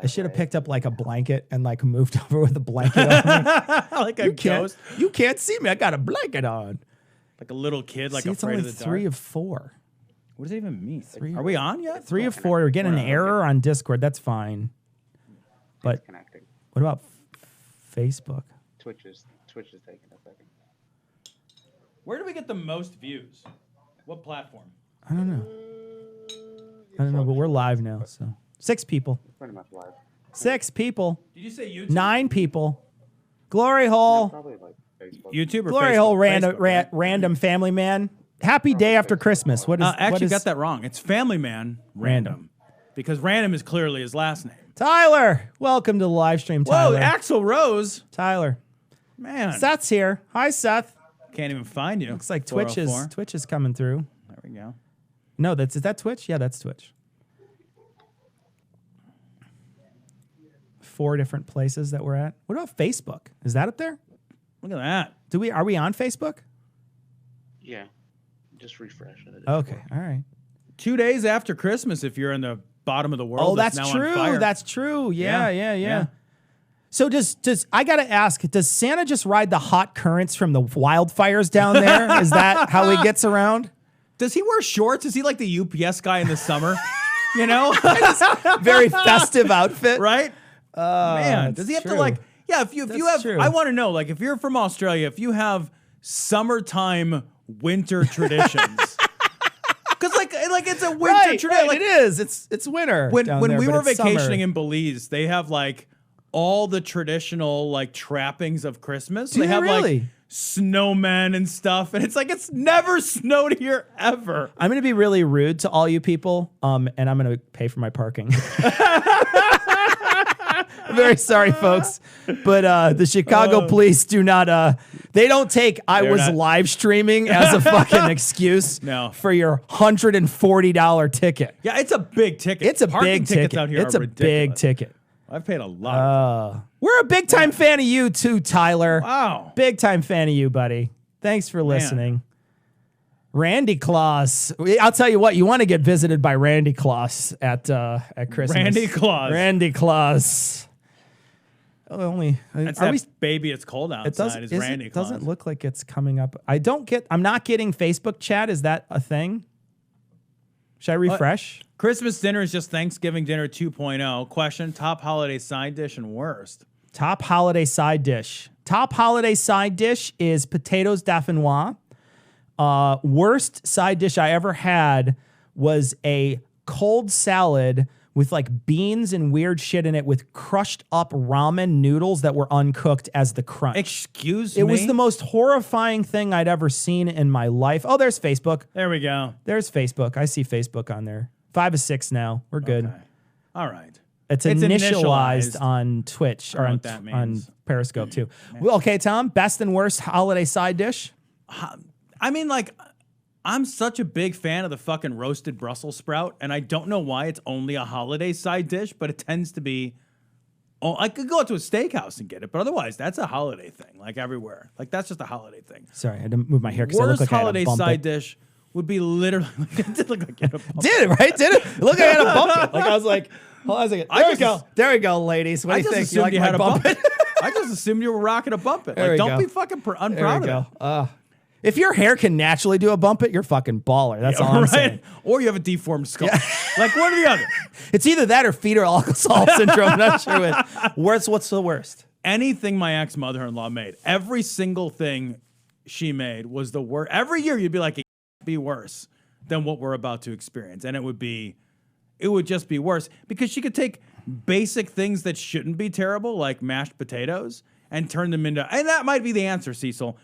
I should have picked up like a blanket and like moved over with a blanket on me. Like a ghost. You can't see me. I got a blanket on. Like a little kid, like See, it's afraid only of the 3 dark. of 4. What does that even mean? Are we on yet? 3 of 4. We're getting an error on Discord. That's fine. But Connecting. what about Facebook? Twitch is taking a second. Where do we get the most views? What platform? I don't know. I don't know, but we're live now. So 6 people. Pretty much live. 6 people. Did you say YouTube? 9 people. Glory hole. Probably like Facebook. YouTube or Glory Facebook? hole. Random, Facebook, right? random family man. Happy day after Christmas. What is? Actually, what is, got that wrong. It's Family Man Random. Because Random is clearly his last name. Tyler, welcome to the live stream. Tyler. Whoa, Axl Rose. Tyler. Man. Seth's here. Hi, Seth. Can't even find you. Looks like 404. Twitch is coming through. There we go. No, is that Twitch? Yeah, that's Twitch. 4 different places that we're at. What about Facebook? Is that up there? Look at that. Are we on Facebook? Yeah. Just refresh it. Okay, all right. 2 days after Christmas, if you're in the bottom of the world. Oh, that's now true. On fire. That's true. Yeah. Yeah. So does I gotta ask? Does Santa just ride the hot currents from the wildfires down there? Is that how he gets around? Does he wear shorts? Is he like the UPS guy in the summer? You know, Very festive outfit, right? Man, that's does he have to true. like? Yeah, if you have, true. I want to know, like, if you're from Australia, if you have summertime winter traditions, because like it's a winter tradition. Right, Like, it is. It's winter. when down when there, we but were it's vacationing summer. in Belize, they have like all the traditional like trappings of Christmas. Do they they have really? like snowmen and stuff, and it's like it's never snowed here ever. I'm gonna be really rude to all you people, and I'm gonna pay for my parking. I'm very sorry, folks, but the Chicago police do not. They don't take I They're was not- live streaming as a fucking excuse No. for your $140 ticket. Yeah, it's a big ticket. It's a Parking big tickets ticket. out here It's are a big ridiculous. ticket. I've paid a lot. We're a big time fan of you too, Tyler. Wow. Big time fan of you, buddy. Thanks for listening. Randy Claus. I'll tell you what, you want to get visited by Randy Claus at Christmas. Randy Claus. Randy Claus. Oh, only That's are that we, baby. It's cold outside. Is Randy it Claus? doesn't look like it's coming up. I'm not getting Facebook chat. Is that a thing? Should I refresh? Christmas dinner is just Thanksgiving dinner 2.0. Question: top holiday side dish and worst. Top holiday side dish. Top holiday side dish is potatoes dauphinoise. Worst side dish I ever had was a cold salad with like beans and weird shit in it with crushed up ramen noodles that were uncooked as the crunch. Excuse me. It was the most horrifying thing I'd ever seen in my life. Oh, there's Facebook. There we go. There's Facebook. I see Facebook on there. 5 of 6 now. We're good. Okay. All right. It's It's initialized initialized. on Twitch or know on, what that on means. Periscope too. Well, okay, Tom, best and worst holiday side dish? I mean, like, I'm such a big fan of the fucking roasted Brussels sprout, and I don't know why it's only a holiday side dish, but it tends to be. Oh, I could go to a steakhouse and get it, but otherwise, that's a holiday thing, like everywhere. Like, that's just a holiday thing. Sorry, I had to move my hair because I look Worst like I had holiday to bump side it. dish would be literally. It did look like you had a bump. Did it, right? Did it? Look, I had to bump it. Like I was like, hold on a second. I There we just- go. There we go, ladies. What I do you just think? You assumed like you my had a bump bump it. I just assumed you were rocking a bump it. There we Like, don't go. be fucking unproud There of we it. go. If your hair can naturally do a bump it, you're fucking baller. That's all I'm saying. Or you have a deformed skull. Like one or the other. It's either that or fetal alcohol syndrome. I'm not sure which. What's the worst? Anything my ex-mother-in-law made, every single thing she made was the worst. Every year you'd be like, it can't be worse than what we're about to experience. And it would just be worse because she could take basic things that shouldn't be terrible, like mashed potatoes, and turn them into, and that might be the answer, Cecil.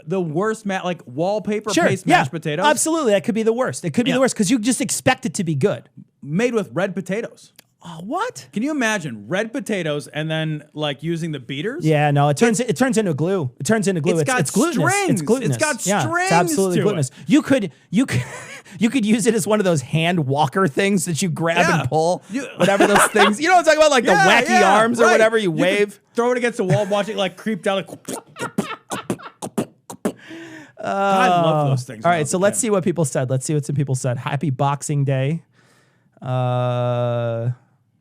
The worst, like wallpaper paste mashed potatoes. Absolutely. That could be the worst. It could be the worst because you just expect it to be good. Made with red potatoes. Oh, what? Can you imagine red potatoes and then like using the beaters? Yeah, no, it turns into glue. It turns into glue. It's got glutinous. strings. It's glutinous. It's got Yeah, strings it's absolutely to glutinous. it. You could you could use it as one of those hand walker things that you grab Yeah. and pull. You- Whatever those things. You know what I'm talking about? Like the wacky arms or right. whatever you could wave. throw it against the wall, watch it like creep down. Like, I love those things. All right, so let's see what people said. Let's see what some people said. Happy Boxing Day. Hello,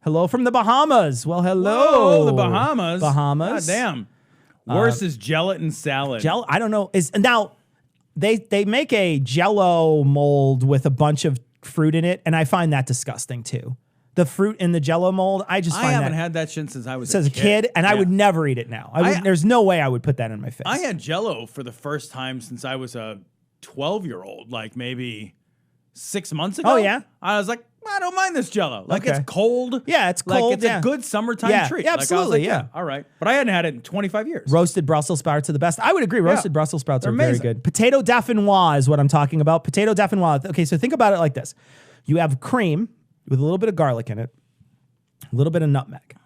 Hello from the Bahamas. Well, hello. Whoa, the Bahamas. Bahamas. God damn. Worse is gelatin salad. I don't know. Now they make a Jello mold with a bunch of fruit in it, and I find that disgusting too. The fruit in the Jello mold, I just find I haven't that had that shit since I was as a kid, and I Yeah. would never eat it now. There's no way I would put that in my face. I had Jello for the first time since I was a 12-year-old, like maybe 6 months ago. Oh, yeah? I was like, I don't mind this Jello. Like Okay. it's cold. Yeah, it's cold, Like it's yeah. a good summertime Yeah, treat. yeah, Like, I was absolutely, like, yeah. All right. But I hadn't had it in 25 years. Roasted Brussels sprouts are the best. I would agree. Roasted Brussels sprouts They're are very amazing. good. Potato dauphinoise is what I'm talking about. Potato dauphinoise. Okay, so think about it like this. You have cream with a little bit of garlic in it, a little bit of nutmeg.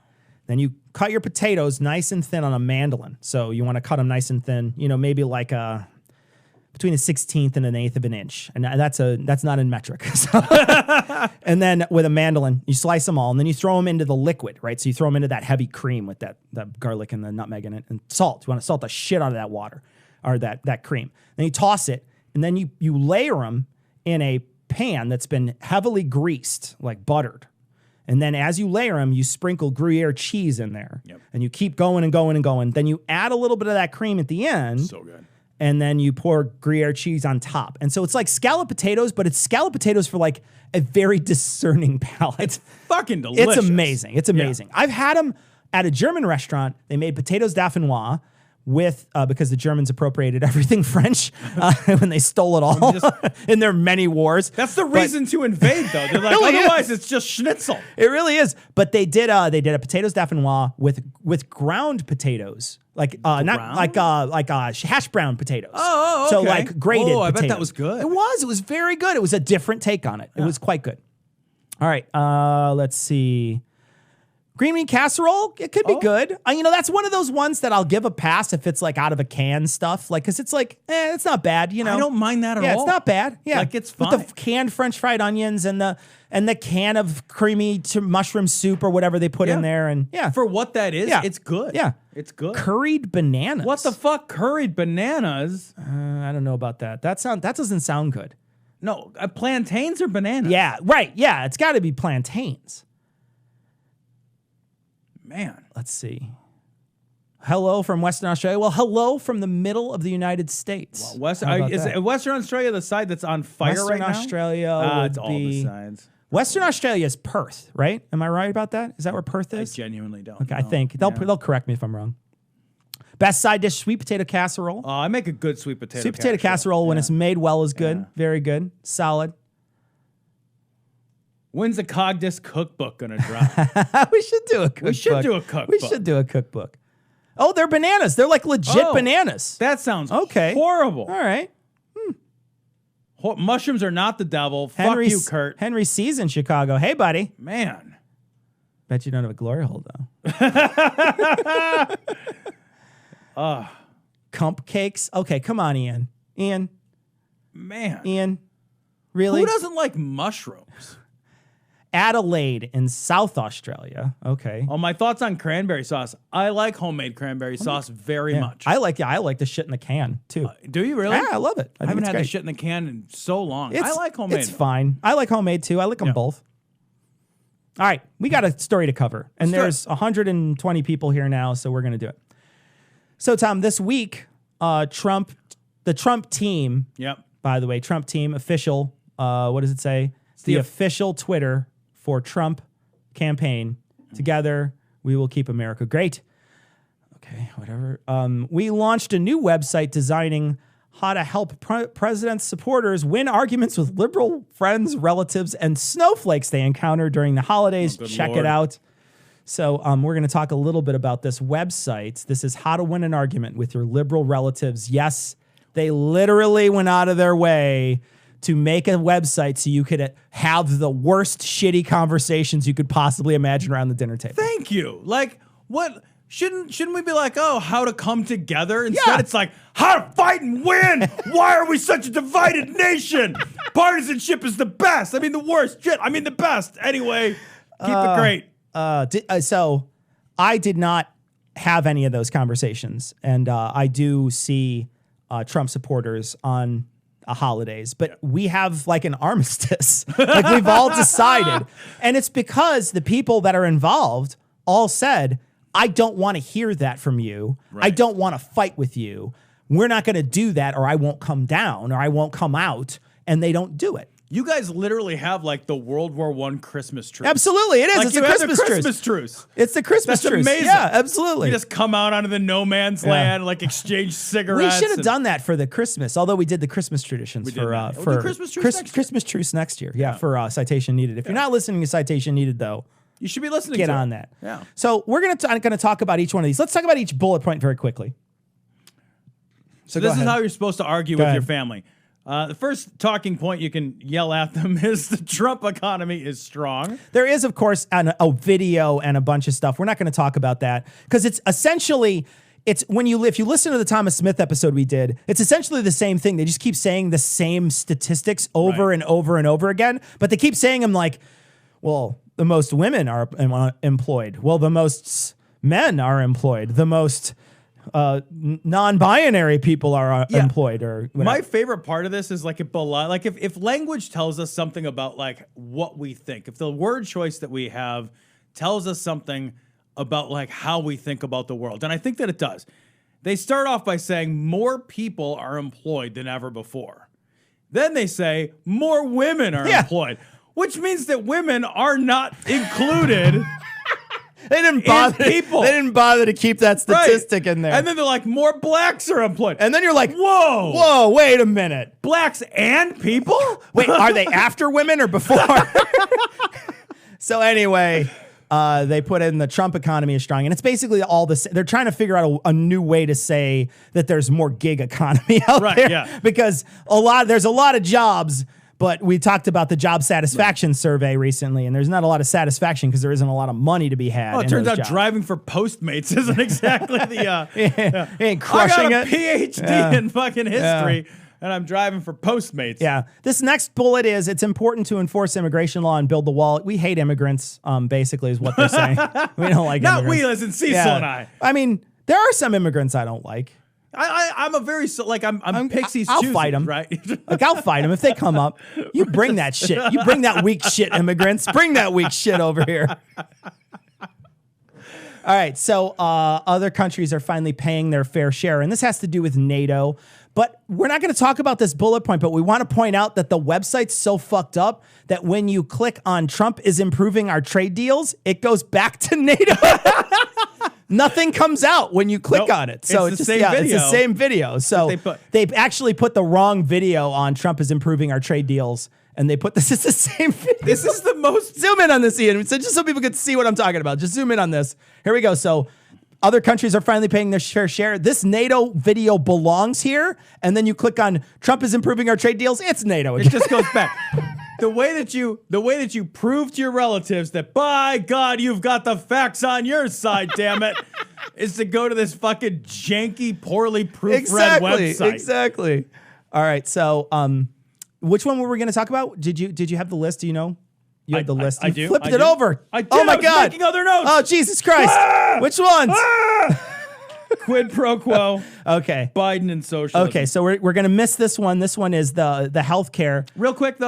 Then you cut your potatoes nice and thin on a mandolin. So you want to cut them nice and thin, maybe like between a 16th and an eighth of an inch. And that's not in metric. So and then with a mandolin, you slice them all and then you throw them into the liquid, right? So you throw them into that heavy cream with that garlic and the nutmeg in it and salt. You want to salt the shit out of that water or that cream. Then you toss it and then you layer them in a pan that's been heavily greased, like buttered. And then as you layer them, you sprinkle Gruyere cheese in there. Yep. And you keep going and going and going. Then you add a little bit of that cream at the end. So good. And then you pour Gruyere cheese on top. And so it's like scalloped potatoes, but it's scalloped potatoes for like a very discerning palate. It's fucking delicious. It's amazing. It's amazing. I've had them at a German restaurant. They made potatoes dauphinoise with, because the Germans appropriated everything French when they stole it all in their many wars. That's the reason to invade, though. They're like, Really otherwise it's just schnitzel. It really is. But they did a potatoes dauphinoise with ground potatoes. Like not like hash brown potatoes. Oh, So okay. like grated Oh, I bet potatoes. that was good. It was very good. It was a different take on it. It was quite good. All right, let's see. Green bean casserole, it could be good. That's one of those ones that I'll give a pass if it's like out of a can stuff. Like, cause it's like, it's not bad, I don't mind that at all. Yeah, it's not bad. Yeah, Like, it's with fine. the canned French fried onions and the can of creamy mushroom soup or whatever they put in there, and For what that is, Yeah. it's good. Yeah. It's good. curried bananas. What the fuck? Curried bananas? I don't know about that. That doesn't sound good. No, plantains or bananas? Yeah, right. Yeah, it's got to be plantains. Man. Let's see. Hello from Western Australia. Well, hello from the middle of the United States. How about Is that? Western Australia the side that's on fire Western right now? Australia would It's all the sides. Western Australia is Perth, right? Am I right about that? Is that where Perth I is? genuinely don't Okay, know. I think they'll correct me if I'm wrong. Best side dish: sweet potato casserole. I make a good sweet potato Sweet potato casserole when Yeah. it's made well is good. Yeah. Very good. Solid. When's the Cogdis cookbook gonna drop? We should do a cookbook. We should do a cookbook. We should do a cookbook. Oh, they're bananas. They're like legit Oh. bananas. That sounds Okay. horrible. All right. Mushrooms are not the devil. Fuck you, Kurt. Henry C's in Chicago. Hey, buddy. Man. Bet you don't have a glory hole, though. Cump cakes. Okay, come on, Ian. Man. Ian. Really? Who doesn't like mushrooms? Adelaide in South Australia. Okay. Oh, my thoughts on cranberry sauce. I like homemade cranberry sauce very Yeah. much. I like the shit in the can, too. Do you really? Yeah, I love it. I think haven't it's had great. the shit in the can in so long. I like homemade. It's fine. I like homemade, too. I like them Yeah. both. All right, we got a story to cover, and Let's do it. there's 120 people here now, so we're going to do it. So, Tom, this week, the Trump team, Yep. by the way, Trump team official, what does it say? It's the the official Twitter for Trump campaign. Together, we will keep America great. Okay, whatever. We launched a new website designing how to help president's supporters win arguments with liberal friends, relatives, and snowflakes they encounter during the holidays. good Check Lord. it out. So we're going to talk a little bit about this website. This is how to win an argument with your liberal relatives. Yes, they literally went out of their way to make a website so you could have the worst shitty conversations you could possibly imagine around the dinner table. Thank you. Like, what? Shouldn't we be like, oh, how to come together? Instead, Yeah. it's like, how to fight and win. Why are we such a divided nation? Partisanship is the best. I mean, the worst. Shit. I mean, the best. Anyway, keep it great. So I did not have any of those conversations, and I do see Trump supporters on holidays, but we have like an armistice. Like we've all decided. And it's because the people that are involved all said, I don't want to hear that from you. Right. I don't want to fight with you. We're not going to do that, or I won't come down, or I won't come out. And they don't do it. You guys literally have like the World War I Christmas truce. Absolutely. It is. Like It's you a have Christmas the truce. Christmas truce. It's the Christmas That's truce. amazing. Yeah, absolutely. You just come out onto the no man's land, like exchange We cigarettes. should have and- done that for the Christmas, although we did the Christmas traditions We did for not. We'll for do Christmas truce next year. Christmas truce next year. Yeah, for Citation Needed. If you're not listening to Citation Needed, though, You should be listening get to on it. that. Yeah. So we're gonna talk about each one of these. Let's talk about each bullet point very quickly. So go this is ahead. how you're supposed to argue Go with your ahead. family. The first talking point you can yell at them is the Trump economy is strong. There is, of course, a video and a bunch of stuff. We're not going to talk about that because it's essentially. It's if you listen to the Thomas Smith episode we did, it's essentially the same thing. They just keep saying the same statistics over Right. and over and over again, but they keep saying them like, well, the most women are employed. Well, the most men are employed. The most non-binary people are employed, or whatever. My favorite part of this is like if language tells us something about like what we think, if the word choice that we have tells us something about like how we think about the world, and I think that it does. They start off by saying more people are employed than ever before. Then they say more women are Yeah. employed, which means that women are not included. They didn't bother. people. They didn't bother to keep that statistic in there. And then they're like, more blacks are employed. And then you're like, whoa, whoa, wait a minute. blacks and people? Wait, are they after women or before? So anyway, they put in the Trump economy is strong, and it's basically all this. They're trying to figure out a new way to say that there's more gig economy out Right, there, yeah. because there's a lot of jobs. But we talked about the job satisfaction survey recently, and there's not a lot of satisfaction because there isn't a lot of money to be had. Oh, it in turns those out jobs. driving for Postmates isn't exactly the. He ain't crushing I got a it. PhD in fucking history, and I'm driving for Postmates. Yeah. This next bullet is it's important to enforce immigration law and build the wall. We hate immigrants, basically, is what they're saying. We don't like Not immigrants. we, as in Cecil and I. I mean, there are some immigrants I don't like. I'm a very I'm Pixie's I'll choosing, fight 'em. right? Like, I'll fight them if they come up. You bring that shit. You bring that weak shit, immigrants. Bring that weak shit over here. All right. So other countries are finally paying their fair share. And this has to do with NATO. But we're not going to talk about this bullet point, but we want to point out that the website's so fucked up that when you click on Trump is improving our trade deals, it goes back to NATO. Nothing comes out when you click Nope. on it. So It's the just, same It's video the same video. So they've actually put the wrong video on Trump is improving our trade deals. And they put this as the same video. This is the most. Zoom in on this, Ian. So just so people can see what I'm talking about. Just zoom in on this. Here we go. So other countries are finally paying their fair share. This NATO video belongs here. And then you click on Trump is improving our trade deals. It's NATO. It just goes back. The way that you prove to your relatives that, by God, you've got the facts on your side, damn it, is to go to this fucking janky, poorly proofread website. Exactly. All right. So, which one were we going to talk about? Did you have the list? Do you know? You have the list. I You do. flipped I it do. over. I did. Oh my I was God. making other notes. Oh, Jesus Christ. Ah! Which ones? Quid pro quo. Okay. Biden and socialism. Okay. So we're going to miss this one. This one is the healthcare. Real quick,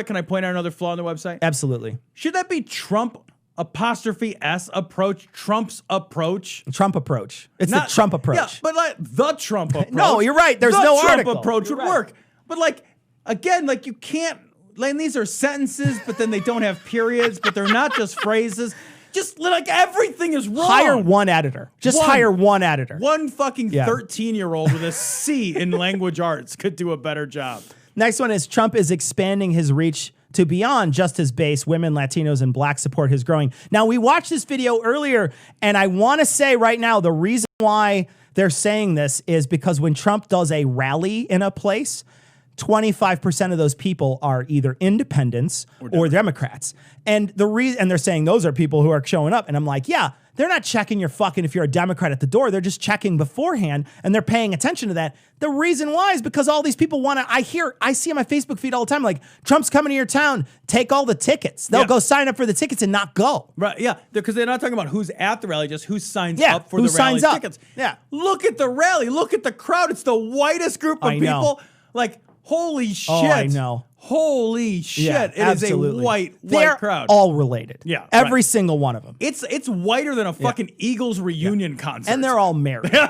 can I point out another flaw on the website? Absolutely. Should that be Trump *S approach, Trump's approach? Trump approach. It's the Trump approach. Yeah, but like the Trump approach. No, you're right. There's the no Trump article. approach You're would right. work. But like, again, like you can't, like these are sentences, but then they don't have periods, but they're not just phrases. Just like everything is wrong. Hire one editor. Just hire one editor. One fucking Yeah. 13-year-old with a C in language arts could do a better job. Next one is Trump is expanding his reach to beyond just his base. Women, Latinos, and Black support is growing. Now, we watched this video earlier, and I want to say right now, the reason why they're saying this is because when Trump does a rally in a place, 25% of those people are either independents or Democrats. And they're saying those are people who are showing up. And I'm like, yeah, they're not checking your fucking if you're a Democrat at the door. They're just checking beforehand and they're paying attention to that. The reason why is because all these people want to, I see on my Facebook feed all the time, like, Trump's coming to your town, take all the tickets. They'll go sign up for the tickets and not go. Right, yeah, because they're not talking about who's at the rally, just who signs Yeah, up for who the rally signs up. tickets. Yeah. Look at the rally. Look at the crowd. It's the whitest group of I know. people. Like, Holy shit! Oh, I know. Holy shit! Yeah, It absolutely. is a white They're crowd. all related. Yeah, every right. single one of them. It's whiter than a fucking Eagles reunion concert. And they're all married. All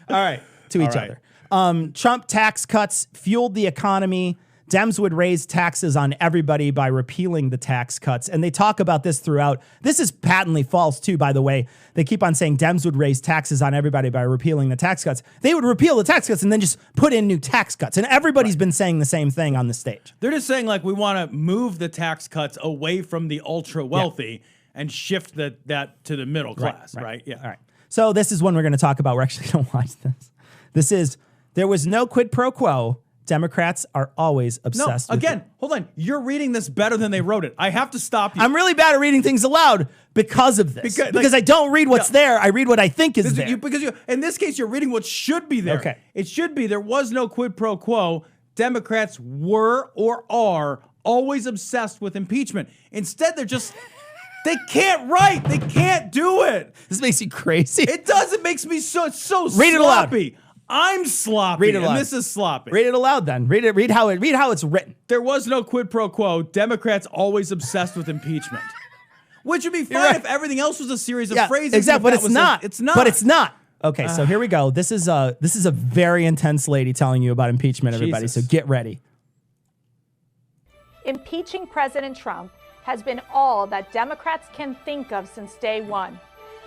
right, to each right. other. Trump tax cuts fueled the economy. Dems would raise taxes on everybody by repealing the tax cuts. And they talk about this throughout. This is patently false, too, by the way. They keep on saying Dems would raise taxes on everybody by repealing the tax cuts. They would repeal the tax cuts and then just put in new tax cuts. And everybody's been saying the same thing on the stage. They're just saying, like, we want to move the tax cuts away from the ultra wealthy and shift that to the middle class, right? Yeah. All right. So this is one we're going to talk about. We're actually going to watch this. There was no quid pro quo. Democrats are always obsessed with again, hold on. You're reading this better than they wrote it. I have to stop you. I'm really bad at reading things aloud because of this. Because I don't read what's there. I read what I think is there. In this case, you're reading what should be there. Okay. It should be there was no quid pro quo. Democrats were or are always obsessed with impeachment. Instead, they're just... They can't write. They can't do it. This makes you crazy. It does. It makes me so Read it aloud. sloppy. I'm sloppy. Read it aloud. And this is sloppy. Read it aloud then. Read how it's written. There was no quid pro quo. Democrats always obsessed with impeachment. Which would be fine right. if everything else was a series of Yeah, phrases. exactly, but it's not. It's not. But it's not. Okay, so here we go. This is a very intense lady telling you about impeachment, everybody. Jesus. So get ready. Impeaching President Trump has been all that Democrats can think of since day one.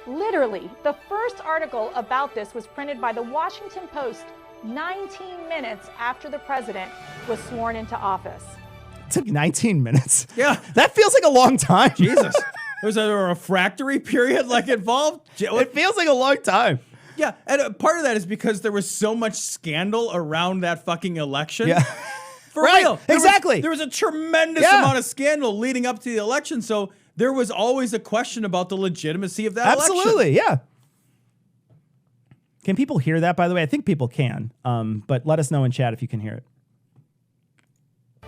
Literally, the first article about this was printed by the Washington Post 19 minutes after the president was sworn into office. It took 19 minutes. Yeah. That feels like a long time. Jesus. Was there a refractory period involved? It feels like a long time. Yeah, and part of that is because there was so much scandal around that fucking election. Yeah. For Right, real. exactly. There was a tremendous Yeah. amount of scandal leading up to the election, so there was always a question about the legitimacy of that election. Absolutely, yeah. Can people hear that, by the way? I think people can, but let us know in chat if you can hear it.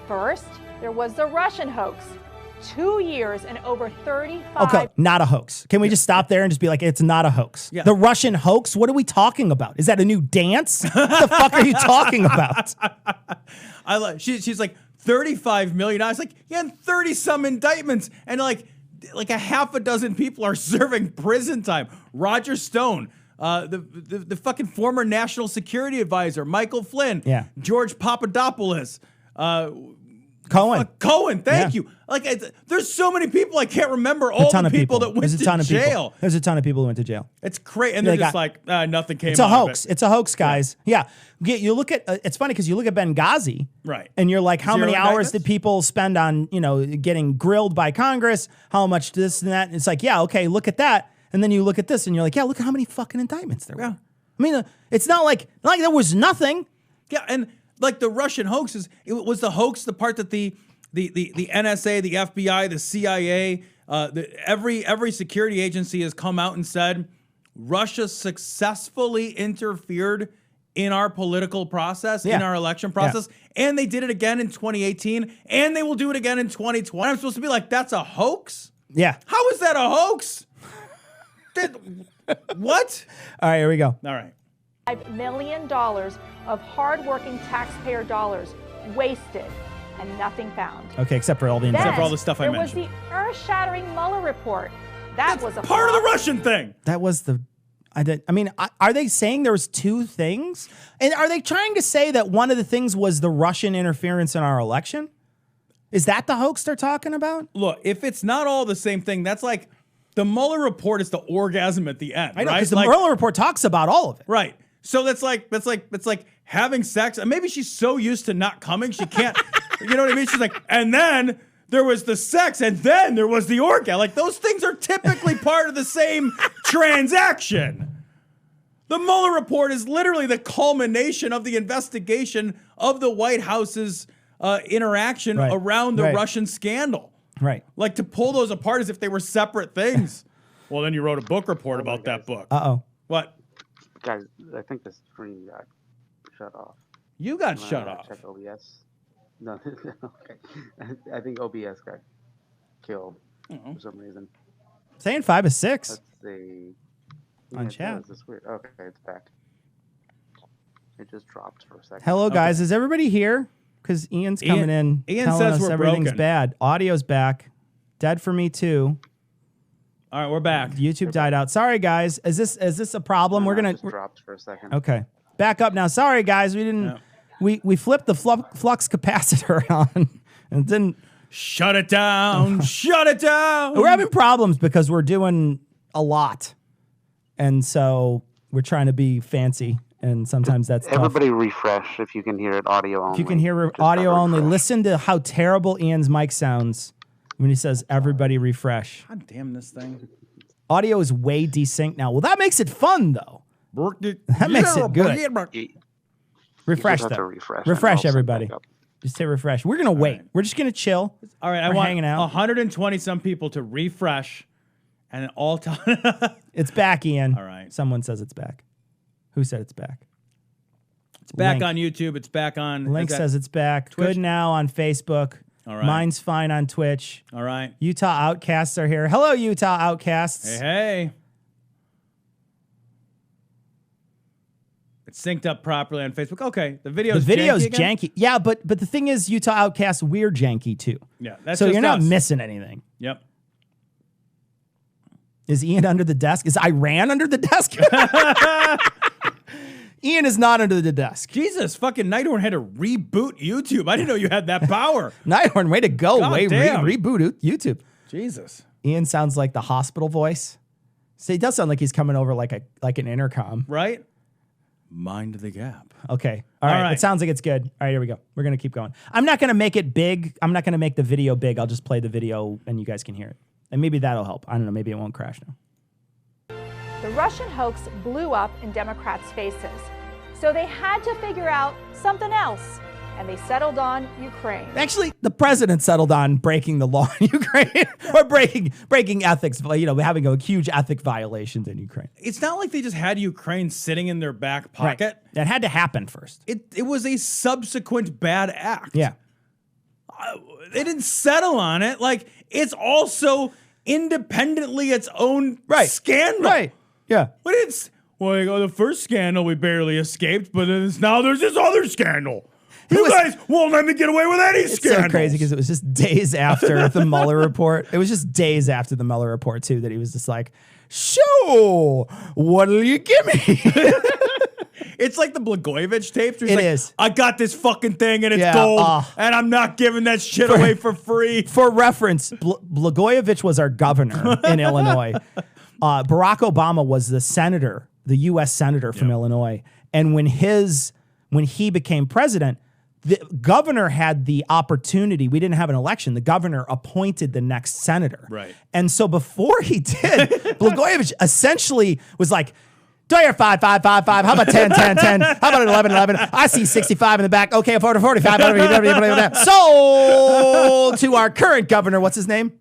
First, there was the Russian hoax. 2 years and over 35. Okay, not a hoax. Can we just stop there and just be like, it's not a hoax? Yeah. The Russian hoax? What are we talking about? Is that a new dance? What the fuck are you talking about? She's like 35 million. I was like, yeah, and 30 some indictments, and like a half a dozen people are serving prison time. Roger Stone, the fucking former national security advisor, Michael Flynn, Yeah. George Papadopoulos, Cohen. Cohen. Thank Yeah. you. There's so many people I can't remember all the people that went There's a to ton of jail. people. There's a ton of people who went to jail. It's crazy, and They they're just got- nothing came. It's a out hoax. Of it. It's a hoax, guys. Yeah. You look at it's funny because you look at Benghazi, Right. And you're like, how Zero many hours indictments? did people spend on getting grilled by Congress? How much this and that? And it's like, yeah, okay, look at that, and then you look at this, and you're like, yeah, look at how many fucking indictments there were. Yeah. I mean, it's not like there was nothing. Yeah, and like the Russian hoaxes, it was the hoax, the part that the NSA, the FBI, the CIA, every security agency has come out and said Russia successfully interfered in our political process, in our election process, and they did it again in 2018, and they will do it again in 2020. I'm supposed to be like, that's a hoax? Yeah. How is that a hoax? What? All right, here we go. All right. $5 million of hardworking taxpayer dollars wasted and nothing found. Okay, except for all the Then, indictments. for all the stuff I there was mentioned. the earth-shattering Mueller report. That was a Part of the flop. Russian thing. That was the. Are they saying there was two things? And are they trying to say that one of the things was the Russian interference in our election? Is that the hoax they're talking about? Look, if it's not all the same thing, that's like the Mueller report is the orgasm at the end. I know, right? because the Mueller report talks about all of it. Right. So that's like having sex. And maybe she's so used to not coming, she can't. You know what I mean? She's like, and then there was the sex, and then there was the orgasm. Like those things are typically part of the same transaction. The Mueller report is literally the culmination of the investigation of the White House's interaction Right. around the Right. Russian scandal. Right. Like to pull those apart as if they were separate things. Well, then you wrote a book report about that book. Uh-oh. What? Guys, I think the stream got shut off. You got shut off. Check OBS. No, okay. I think OBS got killed for some reason. Saying 5 is 6. Let's see. On it chat. does. It's weird. Okay, it's back. It just dropped for a second. Hello, guys. Is everybody here? Because Ian's coming in. Ian telling says us we're everything's broken. bad. Audio's back. Dead for me too. All right, we're back. YouTube died out. Sorry, guys. Is this a problem? We're It gonna. just dropped for a second. Okay. Back up now. Sorry, guys. We didn't. We flipped the flux capacitor on and didn't. Shut it down. Shut it down. We're having problems because we're doing a lot, and so we're trying to be fancy, and sometimes that's tough. Everybody refresh if you can hear it audio only. If you can hear Just audio have a only, refresh. listen to how terrible Ian's mic sounds when he says "everybody refresh." God damn this thing. Audio is way desynced now. Well, that makes it fun though. That makes it good. You Refresh just have to though. refresh. Refresh, and it'll everybody. sync back up. Just hit refresh. We're gonna wait. We're just gonna chill. All right, I We're want hanging out. 120 some people to refresh and all time. It's back, Ian. All right. Someone says it's back. Who said it's back? It's back Link. on YouTube. It's back on. Link is that- says it's back. Twitch? Good now on Facebook. All right. Mine's fine on Twitch. All right. Utah Outcasts are here. Hello, Utah Outcasts. Hey, hey. It's synced up properly on Facebook. Okay, the The video's video's janky. Again? janky. Yeah, but the thing is, Utah Outcasts, we're janky too. Yeah, that's So just you're not us. missing anything. Yep. Is Ian under the desk? Is Iran under the desk? Ian is not under the desk. Jesus, fucking Nighthorn had to reboot YouTube. I didn't know you had that power. Nighthorn, way to go. God Way damn. reboot YouTube. Jesus. Ian sounds like the hospital voice. So he does sound like he's coming over like an intercom. Right? Mind the gap. Okay. All right. right. It sounds like it's good. All right, here we go. We're going to keep going. I'm not going to make it big. I'm not going to make the video big. I'll just play the video and you guys can hear it. And maybe that'll help. I don't know. Maybe it won't crash now. The Russian hoax blew up in Democrats' faces. So they had to figure out something else. And they settled on Ukraine. Actually, the president settled on breaking the law in Ukraine or breaking ethics, having a huge ethic violations in Ukraine. It's not like they just had Ukraine sitting in their back pocket. That had to happen first. It was a subsequent bad act. Yeah. They didn't settle on it. Like, it's also independently its own scandal. Right. Yeah. But it's, the first scandal we barely escaped, but now there's this other scandal. You guys won't let me get away with any It's scandals. so crazy because it was just days after the Mueller report. It was just days after the Mueller report, too, that he was just like, so what'll you give me? It's like the Blagojevich tapes. It is. I got this fucking thing and it's Yeah, gold, and I'm not giving that shit away for free. For reference, Blagojevich was our governor in Illinois. Barack Obama was the senator, the U.S. senator from Illinois. And when he became president, the governor had the opportunity. We didn't have an election. The governor appointed the next senator. Right. And so before he did, Blagojevich essentially was like, do your 5, 5, 5, 5. How about 10, 10, 10? How about an 11, 11? I see 65 in the back. Okay, 40, 45. So to our current governor, what's his name?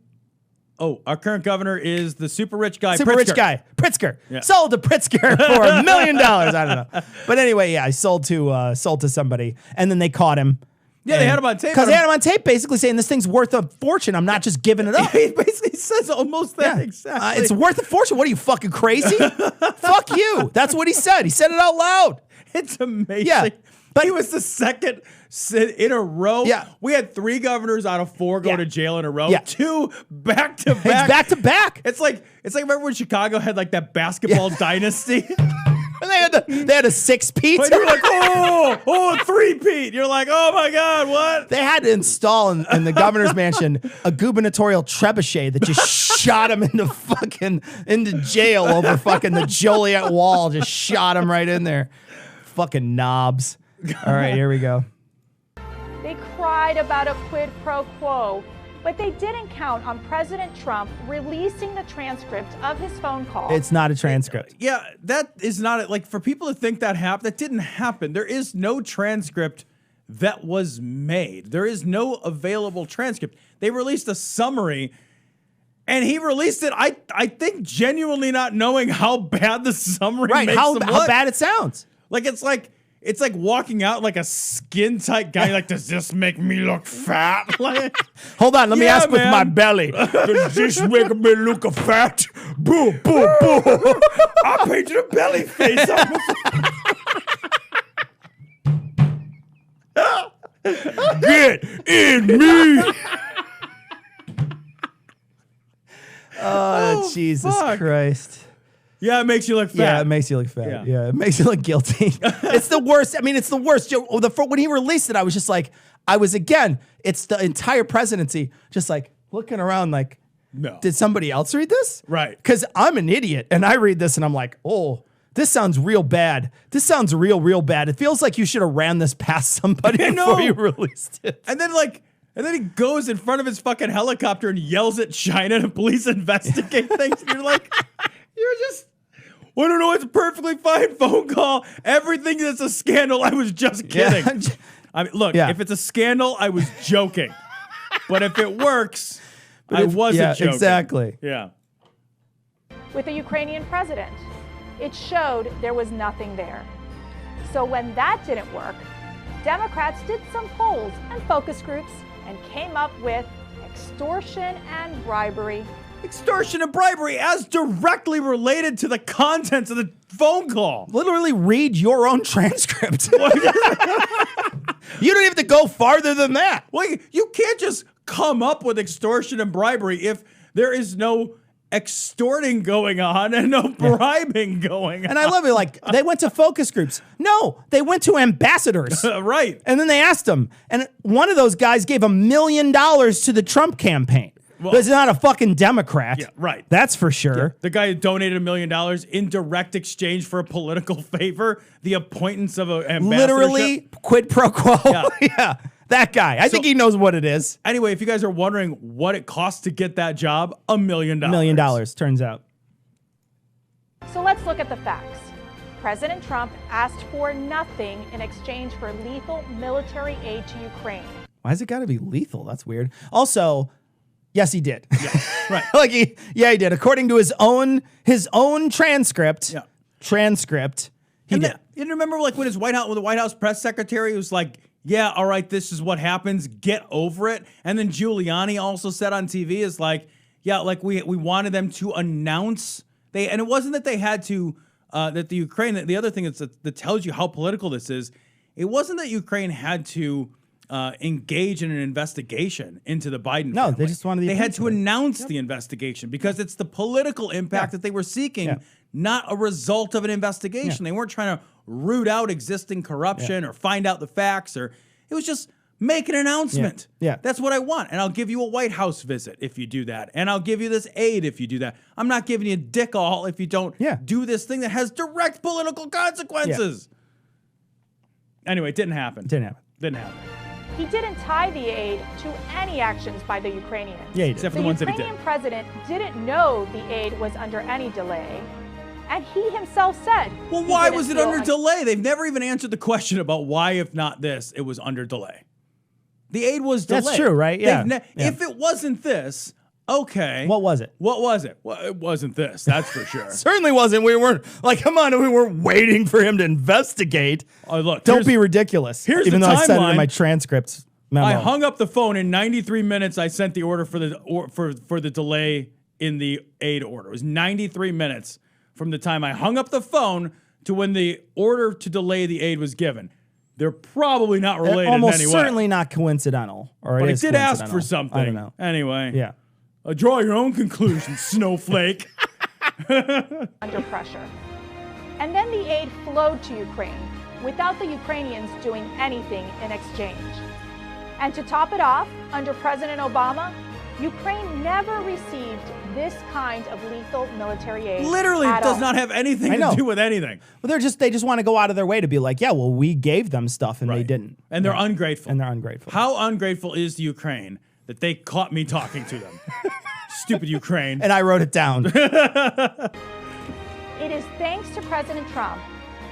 Oh, our current governor is the super rich guy, Super Pritzker. rich guy, Pritzker. Yeah. Sold to Pritzker for $1 million. I don't know, but anyway, yeah, I sold to somebody, and then they caught him. Yeah, they had him on tape. Because they had him on tape, basically saying this thing's worth a fortune. I'm not just giving it up. He basically says almost that Yeah. exactly. It's worth a fortune. What are you, fucking crazy? Fuck you. That's what he said. He said it out loud. It's amazing. Yeah, But he was the second in a row. Yeah. We had 3 governors out of 4 go Yeah. to jail in a row. Yeah. 2 back to It's back. back to back. It's like remember when Chicago had like that basketball dynasty? And they had a 6-peat. But you're like, oh, 3-peat. You're like, oh my God, what? They had to install in the governor's mansion a gubernatorial trebuchet that just shot him into jail over fucking the Joliet wall. Just shot him right in there. Fucking knobs. All right, here we go. They cried about a quid pro quo, but they didn't count on President Trump releasing the transcript of his phone call. It's not a transcript. Yeah, that is not like for people to think that happened. That didn't happen. There is no transcript that was made. There is no available transcript. They released a summary, and he released it. I think genuinely not knowing how bad the summary Right, makes how him look. bad it sounds. Like it's like walking out like a skin tight guy. Like, does this make me look fat? Like, Hold on, let me Yeah, ask with man. my belly. does this make me look fat? Boo, boo, boo. I painted a belly face on Get in me. Oh, Jesus fuck. Christ. Yeah, it makes you look fat. Yeah, it makes you look fat. Yeah. Yeah, it makes you look guilty. It's the worst. I mean, it's the worst. When he released it, I was just like, it's the entire presidency just like looking around like, No. did somebody else read this? Right. Because I'm an idiot and I read this and I'm like, oh, this sounds real bad. This sounds real bad. It feels like you should have ran this past somebody I before know. you released it. And then he goes in front of his fucking helicopter and yells at China to police investigate things. And you're like, I don't know, it's a perfectly fine phone call. Everything that's a scandal, I was just kidding. Yeah. I mean, look, Yeah. if it's a scandal, I was joking. But if it works, I wasn't joking. Exactly. Yeah. with the Ukrainian president. It showed there was nothing there. So when that didn't work, Democrats did some polls and focus groups and came up with extortion and bribery. Extortion and bribery as directly related to the contents of the phone call. Literally read your own transcript. You don't have to go farther than that. Well, you can't just come up with extortion and bribery if there is no extorting going on and no bribing going on. And I love it. Like, they went to focus groups. No, they went to ambassadors. Right. And then they asked them. And one of those guys gave $1 million to the Trump campaign. But he's not a fucking Democrat. Yeah, right. That's for sure. The guy who donated $1 million in direct exchange for a political favor, the appointments of an ambassadorship. Literally quid pro quo. Yeah. Yeah. That guy. I think he knows what it is. Anyway, if you guys are wondering what it costs to get that job, $1 million. $1 million, turns out. So let's look at the facts. President Trump asked for nothing in exchange for lethal military aid to Ukraine. Why has it got to be lethal? That's weird. Also, yes, he did. Yeah, right. Like he did. According to his own transcript. Yeah. He did. You remember like when the White House press secretary was like, yeah, all right, this is what happens. Get over it. And then Giuliani also said on TV is like, yeah, like we wanted them to announce and it wasn't that they had to that the Ukraine. The other thing that tells you how political this is, it wasn't that Ukraine had to engage in an investigation into the Biden family. They just wanted the They had attention. to announce the investigation because it's the political impact that they were seeking, not a result of an investigation. They weren't trying to root out existing corruption or find out the facts, or it was just make an announcement. Yeah. That's what I want. And I'll give you a White House visit if you do that. And I'll give you this aid if you do that. I'm not giving you dick all if you don't do this thing that has direct political consequences. Anyway, it didn't happen. Didn't happen. He didn't tie the aid to any actions by the Ukrainians. Yeah, he did. Except for The the ones that he Ukrainian did. president didn't know the aid was under any delay, and he himself said, Well, he why didn't was it feel under like- delay? They've never even answered the question about why, if not this, it was under delay. The aid was delayed. That's true, right? Yeah. If it wasn't this, okay. What was it? What was it? Well, it wasn't this, that's for sure. Certainly wasn't. We weren't like, come on, we weren't waiting for him to investigate. Oh, look, Don't be ridiculous. here's Even the though I said it in timeline. my transcripts memo. I hung up the phone in 93 minutes. I sent the order for the delay in the aid order. It was 93 minutes from the time I hung up the phone to when the order to delay the aid was given. They're probably not related Almost in any way. certainly not coincidental. Or But it I is did ask coincidental. for something. I don't know. Anyway. Yeah. Draw your own conclusions, snowflake. under pressure. And then the aid flowed to Ukraine without the Ukrainians doing anything in exchange. And to top it off, under President Obama, Ukraine never received this kind of lethal military aid. Literally at does all. not have anything I know. to do with anything. Well, they just want to go out of their way to be like, yeah, well, we gave them stuff and they Right. didn't. And they're ungrateful. And they're ungrateful. How ungrateful is the Ukraine that they caught me talking to them? Stupid Ukraine. And I wrote it down. It is thanks to President Trump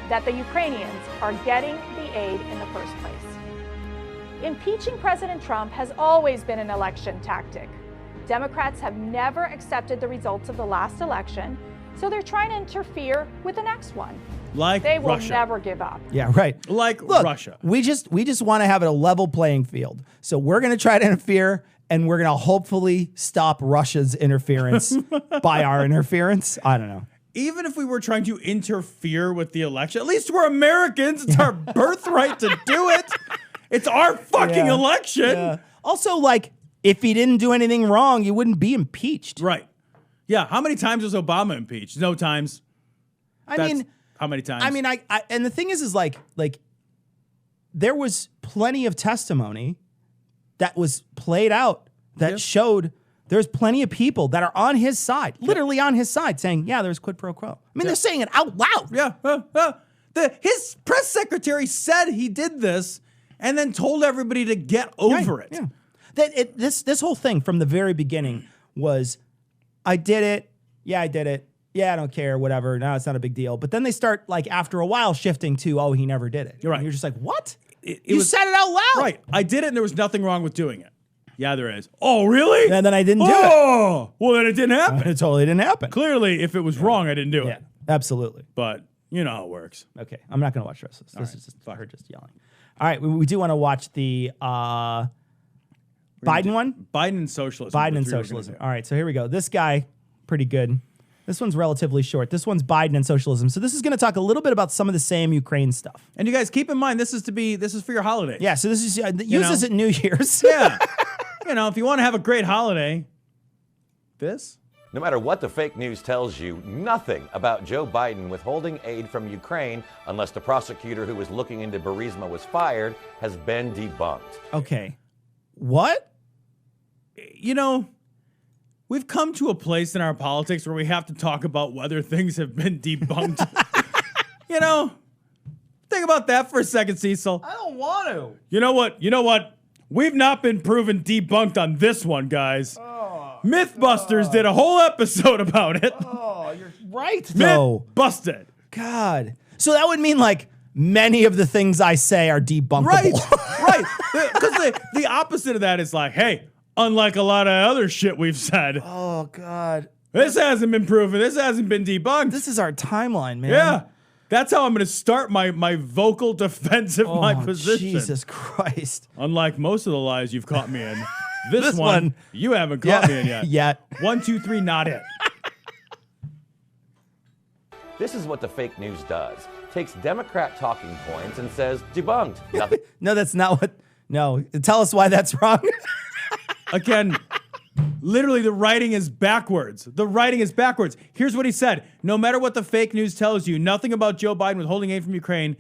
that the Ukrainians are getting the aid in the first place. Impeaching President Trump has always been an election tactic. Democrats have never accepted the results of the last election, so they're trying to interfere with the next one. Like They will Russia. never give up. Yeah, right. Like Look, Russia. We just want to have a level playing field. So we're going to try to interfere, and we're going to hopefully stop Russia's interference by our interference. I don't know. Even if we were trying to interfere with the election, at least we're Americans. It's our birthright to do it. It's our fucking Yeah. election. Yeah. Also, like, if he didn't do anything wrong, he wouldn't be impeached. Right. Yeah. How many times was Obama impeached? No times. I mean, how many times? I mean, I and the thing is like there was plenty of testimony that was played out that showed there's plenty of people that are on his side, literally on his side, saying, yeah, there's quid pro quo. I mean, they're saying it out loud. Yeah. His press secretary said he did this and then told everybody to get over it. Yeah. This whole thing from the very beginning was, I did it. Yeah, I did it. Yeah, I don't care, whatever. No, it's not a big deal. But then they start, like, after a while, shifting to, oh, he never did it. You're right. And you're just like, what? You said it out loud. Right. I did it and there was nothing wrong with doing it. Yeah, there is. Oh, really? And then I didn't do it. Oh, well, then it didn't happen. It totally didn't happen. Clearly, if it was wrong, I didn't do Yeah, it. absolutely. But you know how it works. Okay, I'm not going to watch the rest of this. This right, is just her just yelling. All right, we do want to watch the Biden one. Biden and socialism. Biden the and three we're socialism. gonna do. All right, so here we go. This guy, pretty good. This one's relatively short. This one's Biden and socialism. So this is going to talk a little bit about some of the same Ukraine stuff. And you guys keep in mind, this is for your holidays. Yeah, so this is use this at New Year's. Yeah. You know, if you want to have a great holiday, this. No matter what the fake news tells you, nothing about Joe Biden withholding aid from Ukraine, unless the prosecutor who was looking into Burisma was fired, has been debunked. Okay. What? You know, we've come to a place in our politics where we have to talk about whether things have been debunked. You know, think about that for a second, Cecil. I don't want to. You know what? We've not been proven debunked on this one, guys. Mythbusters did a whole episode about it. Oh, you're right, though. Myth busted. God. So that would mean, like, many of the things I say are debunkable. Right. Because the opposite of that is like, hey, unlike a lot of other shit we've said, Oh, God. this hasn't been proven. This hasn't been debunked. This is our timeline, man. Yeah. That's how I'm going to start my vocal defense of my position. Jesus Christ. Unlike most of the lies you've caught me in, this one- one you haven't caught me in yet. Yet. 1, 2, 3, not it. This is what the fake news does. Takes Democrat talking points and says, debunked. Nothing. No, that's not what. No. Tell us why that's wrong. Again, literally the writing is backwards. The writing is backwards. Here's what he said. No matter what the fake news tells you, nothing about Joe Biden withholding aid from Ukraine,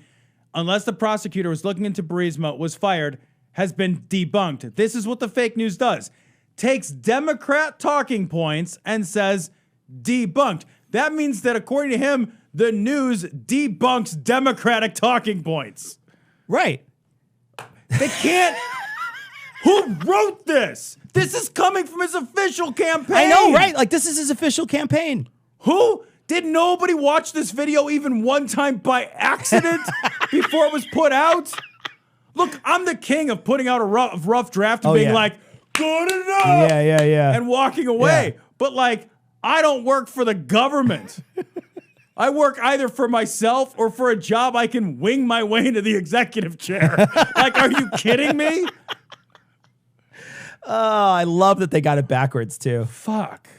unless the prosecutor was looking into Burisma, was fired, has been debunked. This is what the fake news does. Takes Democrat talking points and says debunked. That means that according to him, the news debunks Democratic talking points. Right. They can't. Who wrote this? This is coming from his official campaign. I know, right? Like, this is his official campaign. Who? Did nobody watch this video even one time by accident before it was put out? Look, I'm the king of putting out a rough draft and being like, good enough. Yeah. And walking away. Yeah. But like, I don't work for the government. I work either for myself or for a job I can wing my way into the executive chair. Like, are you kidding me? Oh, I love that they got it backwards, too. Fuck.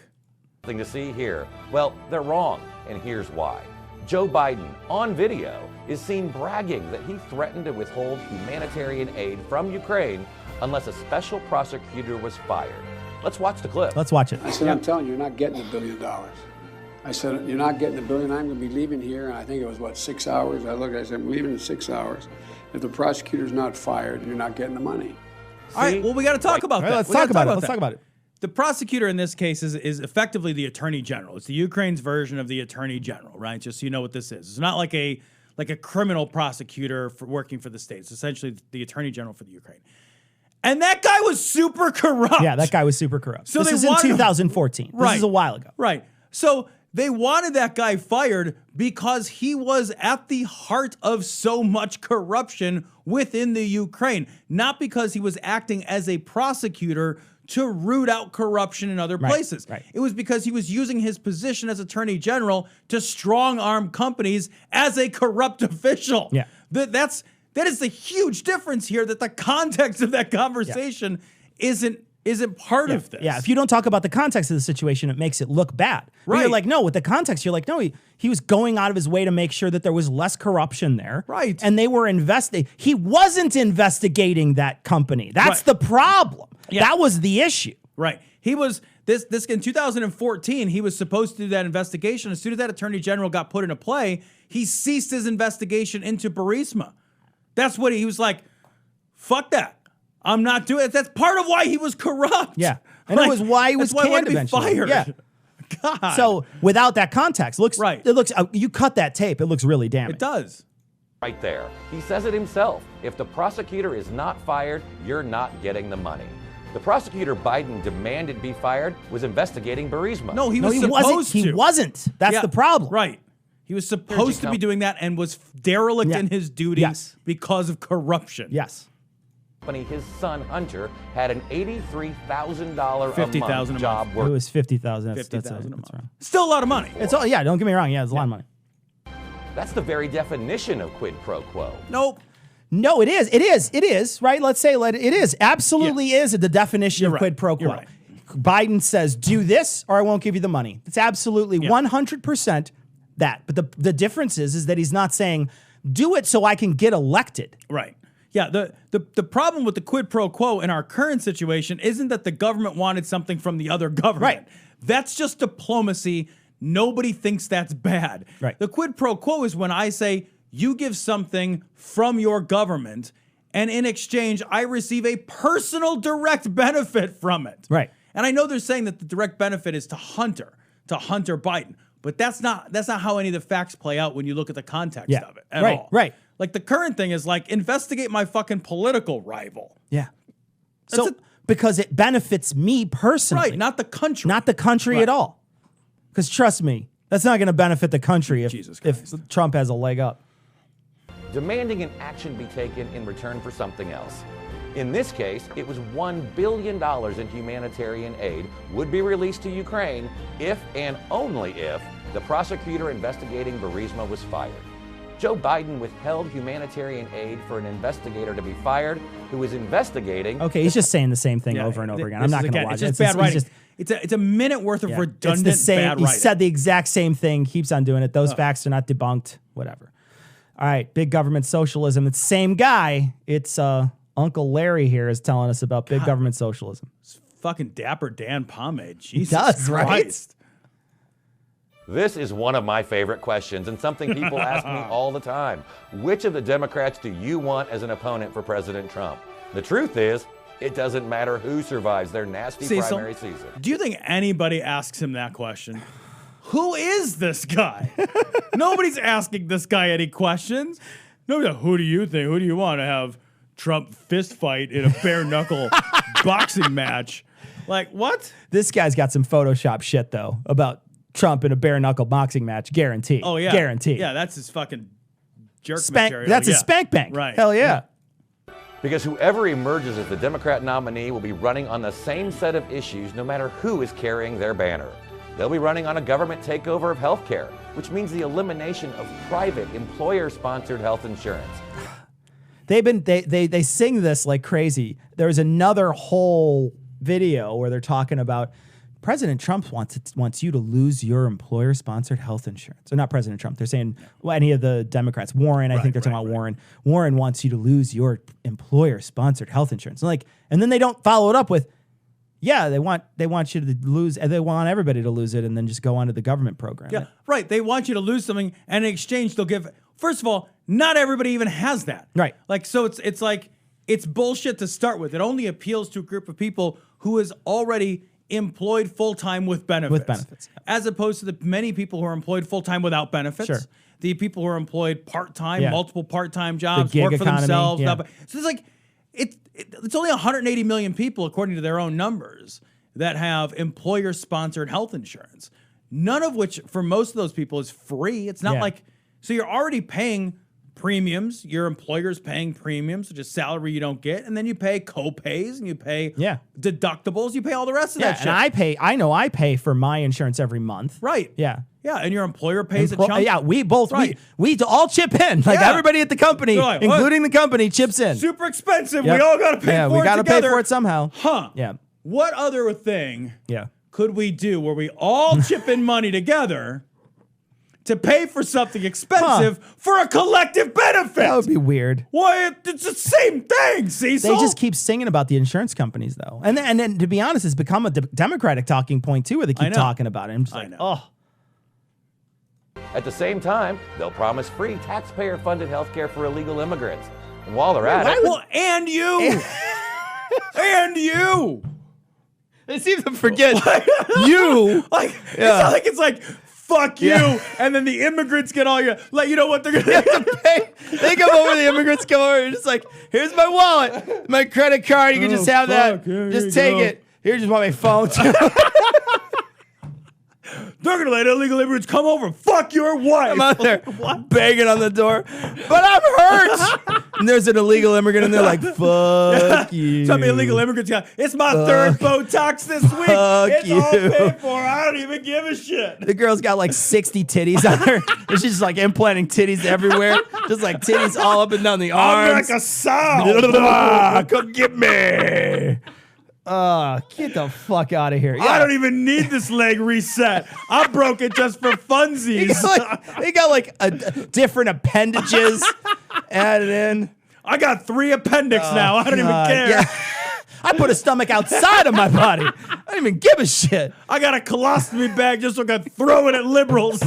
Nothing to see here. Well, they're wrong, and here's why. Joe Biden, on video, is seen bragging that he threatened to withhold humanitarian aid from Ukraine unless a special prosecutor was fired. Let's watch the clip. Let's watch it. I said, I'm telling you, you're not getting $1 billion. I said, you're not getting $1 billion. I'm going to be leaving here. And I think it was, 6 hours? I looked, I said, I'm leaving in 6 hours. If the prosecutor's not fired, you're not getting the money. All right, well, we got to talk about All right, that. let's We gotta talk about it. that. Let's talk about it. The prosecutor in this case is effectively the attorney general. It's the Ukraine's version of the attorney general, right? Just so you know what this is. It's not like a criminal prosecutor for working for the state. It's essentially the attorney general for the Ukraine. And that guy was super corrupt. Yeah, that guy was super corrupt. So this they is in wanted him- 2014. Right. This is a while ago. Right. So they wanted that guy fired because he was at the heart of so much corruption within the Ukraine, not because he was acting as a prosecutor to root out corruption in other places. right. It was because he was using his position as attorney general to strong arm companies as a corrupt official. Yeah. That is the huge difference here, that the context of that conversation isn't isn't part of this. Yeah, if you don't talk about the context of the situation, it makes it look bad. But you're Right. like, no, with the context, you're like, no, he was going out of his way to make sure that there was less corruption there. Right. And they were he wasn't investigating that company. That's Right. the problem. Yeah. That was the issue. Right. He was this in 2014, he was supposed to do that investigation. As soon as that attorney general got put into play, he ceased his investigation into Burisma. That's what he was like, fuck that. I'm not doing it. That's part of why he was corrupt. Yeah. And it was why he was that's why he wanted canned to be eventually. fired. Yeah. God. So without that context, Right. it looks, you cut that tape, it looks really damning. it does. Right there. He says it himself. If the prosecutor is not fired, you're not getting the money. The prosecutor Biden demanded be fired was investigating Burisma. No, he No, was he supposed wasn't. to. He wasn't. That's Yeah, the problem. Right. He was supposed to be doing that and was derelict Yeah. in his duty Yes. because of corruption. Yes. Company, his son Hunter had an $83,000 a $50,000 a month month. job It work. was 50,000. That's 50,000 a that's month. wrong. Still a lot of money. It's all, yeah, don't get me wrong. Yeah, it's a lot of money. That's the very definition of quid pro quo. Nope. No, it is. It is, right? Let's say it is. Absolutely is the definition of right. quid pro quo. You're right. Biden says, do this or I won't give you the money. It's absolutely 100% that. But the difference is that he's not saying, do it so I can get elected. Right. Yeah. The problem with the quid pro quo in our current situation isn't that the government wanted something from the other government. Right. That's just diplomacy. Nobody thinks that's bad. Right. The quid pro quo is when I say you give something from your government and in exchange I receive a personal direct benefit from it. Right. And I know they're saying that the direct benefit is to Hunter Biden, but that's not how any of the facts play out when you look at the context Yeah. of it at Right, all. right. Like the current thing is like investigate my fucking political rival. Yeah. That's So, because it benefits me personally. Right, not the country. Not the country Right. at all. Because trust me, that's not going to benefit the country if Jesus if Christ. Trump has a leg up. Demanding an action be taken in return for something else. In this case, it was $1 billion in humanitarian aid would be released to Ukraine if and only if the prosecutor investigating Burisma was fired. Joe Biden withheld humanitarian aid for an investigator to be fired who was investigating. Okay, he's just saying the same thing Yeah, over and over again. this I'm not is, going to again, watch it's it. just bad writing. It's It's a minute worth of yeah, redundant it's the same. bad He writing. said the exact same thing, keeps on doing it. Those facts are not debunked, whatever. All right, big government socialism. It's the same guy. It's Uncle Larry here is telling us about big government socialism. Fucking Dapper Dan Pomade. Jesus does, right? Christ. This is one of my favorite questions and something people ask me all the time. Which of the Democrats do you want as an opponent for President Trump? The truth is, it doesn't matter who survives their nasty primary season. Do you think anybody asks him that question? Who is this guy? Nobody's asking this guy any questions. No, who do you think? Who do you want to have Trump fist fight in a bare knuckle boxing match? Like, what? This guy's got some Photoshop shit, though, about Trump in a bare knuckle boxing match. Guarantee. Oh, yeah. Guarantee. Yeah, that's his fucking jerk Spank, material. that's yeah. a spank bank. Right. Hell yeah. Because whoever emerges as the Democrat nominee will be running on the same set of issues no matter who is carrying their banner. They'll be running on a government takeover of healthcare, which means the elimination of private employer-sponsored health insurance. They sing this like crazy. There's another whole video where they're talking about President Trump wants you to lose your employer-sponsored health insurance. Or not President Trump. They're saying any of the Democrats. Warren, I think they're talking about Warren. Warren wants you to lose your employer-sponsored health insurance. And then they don't follow it up with, yeah, they want you to lose. They want everybody to lose it, and then just go on to the government program. Yeah, right. They want you to lose something, and in exchange, they'll give. First of all, not everybody even has that. Right. Like, so it's like it's bullshit to start with. It only appeals to a group of people who is already employed full time with benefits. With benefits, yeah. As opposed to the many people who are employed full time without benefits. Sure. The people who are employed part time, Yeah. multiple part time jobs, gig work for economy, themselves. yeah. So it's like it's only 180 million people, according to their own numbers, that have employer sponsored health insurance. None of which, for most of those people, is free. It's not Yeah. like, so you're already paying premiums. Your employer's paying premiums, which is salary you don't get. And then you pay co-pays and you pay Yeah. deductibles. You pay all the rest of that shit. And I pay for my insurance every month. Right. Yeah. Yeah. And your employer pays a chunk. Yeah, we both Right. we all chip in. Like Yeah. everybody at the company, They're like, what? including the company, chips in. Super expensive. Yep. We all got to pay Yeah, for we it gotta pay together. for it somehow. Huh. Yeah. what other thing Yeah. could we do where we all chip in money together to pay for something expensive for a collective benefit? That would be weird. Well, it's the same thing, Cecil. They just keep singing about the insurance companies, though. And then to be honest, it's become a Democratic talking point, too, where they I keep know. talking about it. I'm just I like, know. oh. At the same time, they'll promise free taxpayer-funded health care for illegal immigrants. And while they're at it, Well, and you. And you. They seem to forget you. Like, it's not like it's like, fuck you. Yeah. And then the immigrants get all your, like, you know what they're going to do? They come over, the immigrants come over, and just like, here's my wallet, my credit card. You can just have fuck, that. here Just you take go. it. Here, just want my phone, too. They're going to let illegal immigrants come over and fuck your wife. I'm out there banging on the door, but I'm hurt. And there's an illegal immigrant, and they're like, fuck you. Some illegal immigrants got, it's my third Botox this week. Fuck It's all you. paid for. I don't even give a shit. The girl's got like 60 titties on her. And she's just like implanting titties everywhere. Just like titties all up and down the I'm arms. like a sow. Come get me. Get the fuck out of here. I don't even need this leg reset. I broke it just for funsies. They got like different appendages added in. I got 3 appendix now. I don't even God, care. yeah. I put a stomach outside of my body. I don't even give a shit. I got a colostomy bag just so I can throw it at liberals.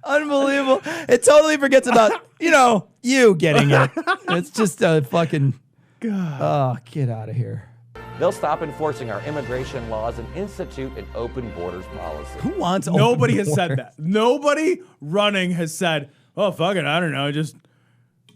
Unbelievable. It totally forgets about, you getting it. It's just a fucking... God. Oh, get out of here. they'll stop enforcing our immigration laws and institute an open borders policy. Who wants Nobody open has said borders? that. Nobody running has said, oh, fuck it, I don't know, just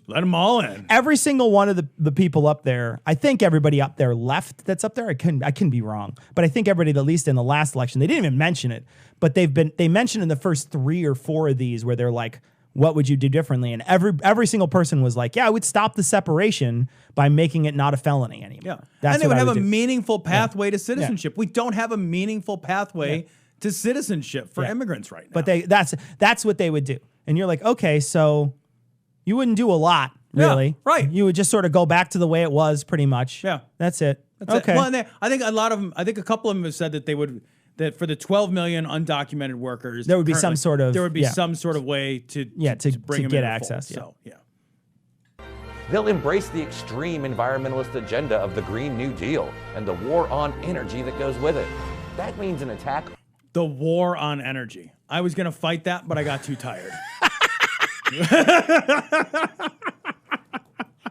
let them all in. Every single one of the people up there, I think everybody up there left that's up there. I can be wrong, but I think everybody, at least in the last election, they didn't even mention it, but they mentioned in the first 3 or 4 of these where they're like, what would you do differently? And every single person was like, yeah, I would stop the separation by making it not a felony anymore. Yeah. That's and they what would I have a do. meaningful pathway to citizenship. We don't have a meaningful pathway to citizenship for immigrants right now. But that's what they would do. And you're like, okay, so you wouldn't do a lot, really. right. You would just sort of go back to the way it was pretty much. Yeah. That's it. That's okay. it. Well, and I think a couple of them have said that they would, that for the 12 million undocumented workers, There would be some sort of- there would be yeah. some sort of way to bring them get into the access, fold. yeah. So, yeah. They'll embrace the extreme environmentalist agenda of the Green New Deal and the war on energy that goes with it. That means an attack. The war on energy. I was going to fight that, but I got too tired.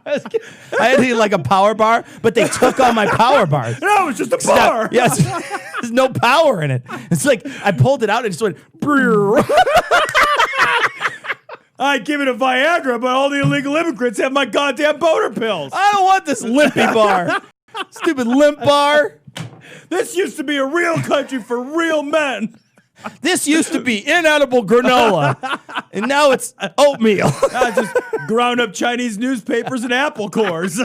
I had to eat like a power bar, but they took all my power bars. No, it's just a bar. Yes. There's no power in it. It's like I pulled it out and it just went. Brrr. I'd give it a Viagra, but all the illegal immigrants have my goddamn boner pills. I don't want this limpy bar. Stupid limp bar. This used to be a real country for real men. This used to be inedible granola, and now it's oatmeal. I just ground up Chinese newspapers and apple cores.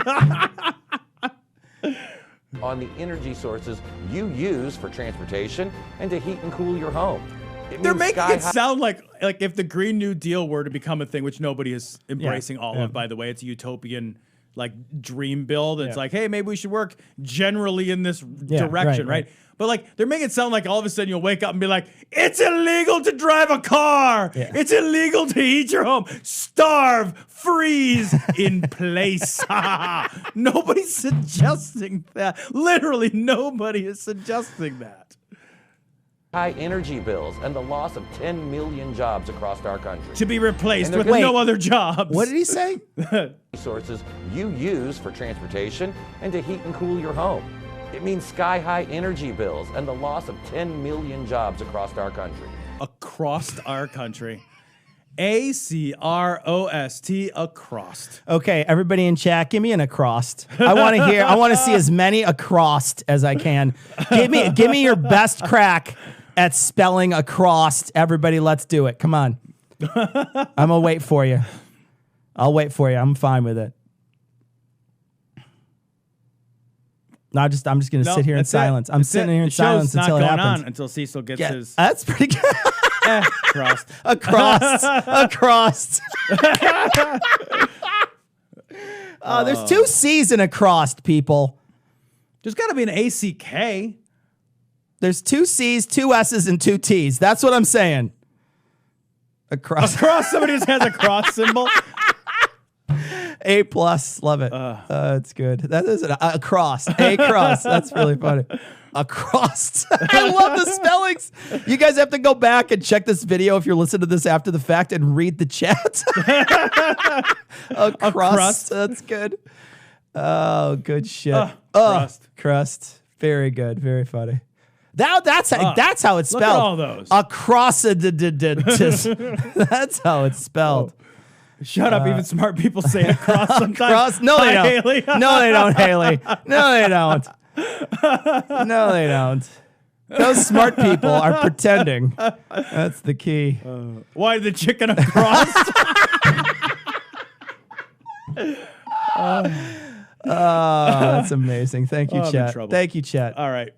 On the energy sources you use for transportation and to heat and cool your home. It They're means making it sky-high- sound like if the Green New Deal were to become a thing, which nobody is embracing all of, by the way. It's a utopian dream build. It's like, hey, maybe we should work generally in this direction, right? But they're making it sound like all of a sudden you'll wake up and be like, it's illegal to drive a car. Yeah. It's illegal to heat your home. Starve, freeze in place. Nobody's suggesting that. Literally nobody is suggesting that. high energy bills and the loss of 10 million jobs across our country. To be replaced And with they're- no other jobs. What did he say? Resources you use for transportation and to heat and cool your home. It means sky-high energy bills and the loss of 10 million jobs across our country. Across our country. ACROST, across. Okay, everybody in chat, give me an acrost. I want to see as many acrost as I can. Give me your best crack at spelling across. Everybody, let's do it. Come on. I'm gonna wait for you. I'll wait for you. I'm fine with it. No, I'm just gonna sit here in silence. I'm sitting here in silence until it happens. Until Cecil gets Yeah, his that's pretty good. crossed. Across. There's 2 C's in across, people. There's got to be an ACK. There's 2 C's, 2 S's, and 2 T's. That's what I'm saying. Across. Somebody just has a cross symbol. A+, love it. It's good. That is a cross. A cross. That's really funny. A cross. I love the spellings. You guys have to go back and check this video if you're listening to this after the fact and read the chat. A crust. That's good. Oh, good shit. Crust. Crust. Very good. Very funny. That's how it's spelled. Look at all those. Across. That's how it's spelled. Shut up. Even smart people say it across sometimes. Cross? No, they Hi, don't. Haley. No, they don't, Haley. No, they don't. No, they don't. Those smart people are pretending. That's the key. Why the chicken across? That's amazing. Thank you, I'm in chat. trouble. Thank you, chat. All right.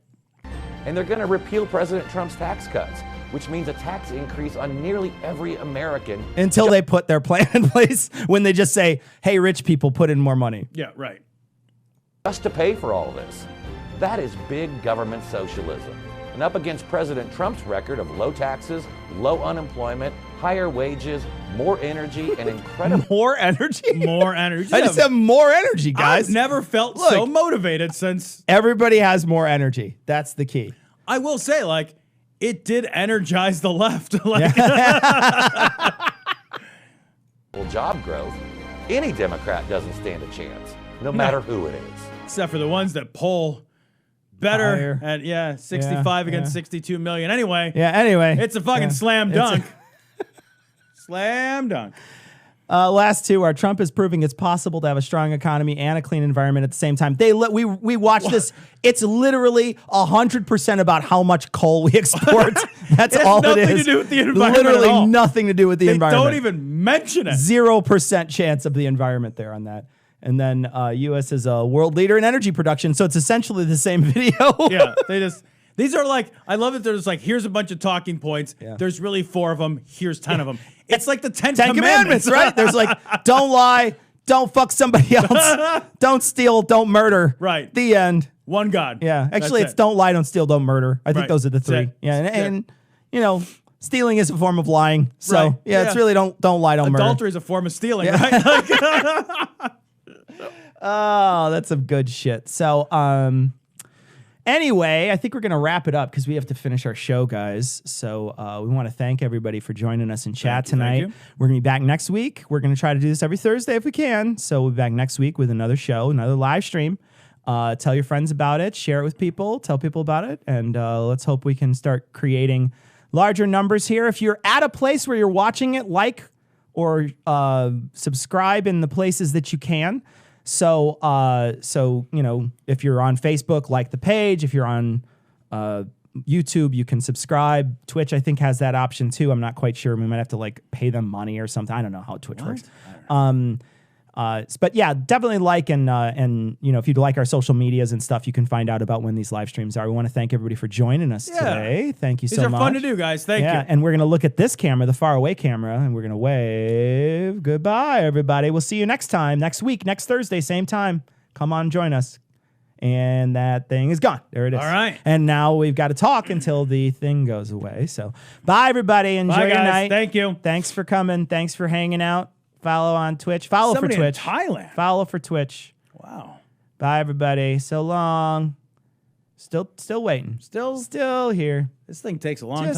And they're going to repeal President Trump's tax cuts, which means a tax increase on nearly every American. Until they put their plan in place, when they just say, hey, rich people, put in more money. Yeah, right. Just to pay for all this. That is big government socialism. And up against President Trump's record of low taxes, low unemployment, higher wages, more energy, and incredible... More energy? More energy. I just have more energy, guys. I've never felt so Look. motivated since... Everybody has more energy. That's the key. I will say, like, it did energize the left. Like, job growth, any Democrat doesn't stand a chance, no matter who it is. except for the ones that poll better Higher. at 65 Yeah, against yeah. 62 million. Anyway, Anyway. it's a fucking slam It's a- dunk. Slam dunk. Last two are Trump is proving it's possible to have a strong economy and a clean environment at the same time. We watched this. It's literally 100% about how much coal we export. That's It has all it nothing is. to do with the environment Literally at all. nothing to do with the They environment. don't even mention it. 0% chance of the environment there on that. And then U.S. is a world leader in energy production, so it's essentially the same video. Yeah, these are like, I love that there's like, here's a bunch of talking points. Yeah. There's really 4 of them. Here's 10 of them. It's like the 10 Ten Commandments, right? There's like, don't lie, don't fuck somebody else, don't steal, don't murder. Right. The end. One God. Yeah. Actually, That's it's don't lie, don't steal, don't murder. I think Right. those are the That's 3. it. Yeah. That's And you know, stealing is a form of lying. So Right. yeah, it's Yeah. really don't lie, don't murder. Adultery is a form of stealing, right? Like, Oh, that's some good shit. So, anyway, I think we're going to wrap it up because we have to finish our show, guys. So, we want to thank everybody for joining us in chat tonight. you. We're going to be back next week. We're going to try to do this every Thursday if we can. So, we'll be back next week with another show, another live stream. Tell your friends about it, share it with people, tell people about it, and let's hope we can start creating larger numbers here. If you're at a place where you're watching it, like or subscribe in the places that you can. So you know, if you're on Facebook, like the page. If you're on YouTube, you can subscribe. Twitch, I think, has that option too. I'm not quite sure. We might have to like pay them money or something. I don't know how Twitch works. But yeah, definitely like and you know, if you'd like our social medias and stuff, you can find out about when these live streams are. We want to thank everybody for joining us today. Thank you these so are much. fun to do, guys. Thank you. And we're going to look at this camera, the far away camera, and we're going to wave goodbye, everybody. We'll see you next time, next week, next Thursday, same time. Come on, join us. And that thing is gone. There it is. All right. And now we've got to talk until the thing goes away. So bye, everybody. Enjoy Bye, your guys. night. Thank you. Thanks for coming. Thanks for hanging out. Follow on Twitch. Follow Somebody for in Twitch. Thailand. Follow for Twitch. Wow. Bye, everybody. So long. Still waiting. Still, Still here. this thing takes a long Just time.